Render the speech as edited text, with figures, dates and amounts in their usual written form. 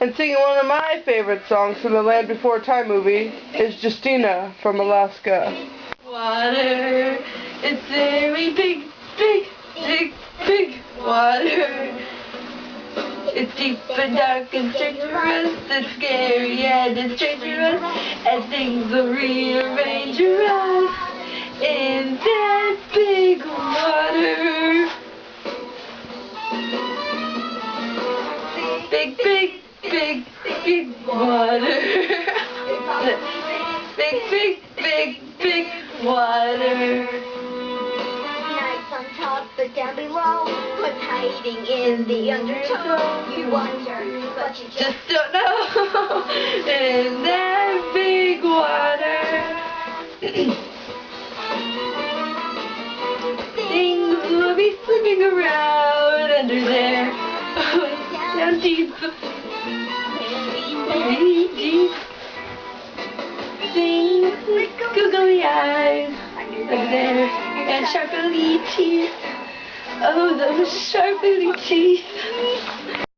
And singing one of my favorite songs from the Land Before Time movie is Justina from Alaska. Water, it's very big, big, big, big water. It's deep and dark and treacherous, it's scary and it's treacherous, and things will rearrange us in that big water. Big, big, big, big water. Big, big, big, big water. Nights on top, but down below, what's hiding in the undertow? You wonder, but you Just don't know. In that big water. Things will be swimming around under there. Down deep. Very deep. Things with googly eyes under there. And sharply teeth. Oh, those sharply teeth.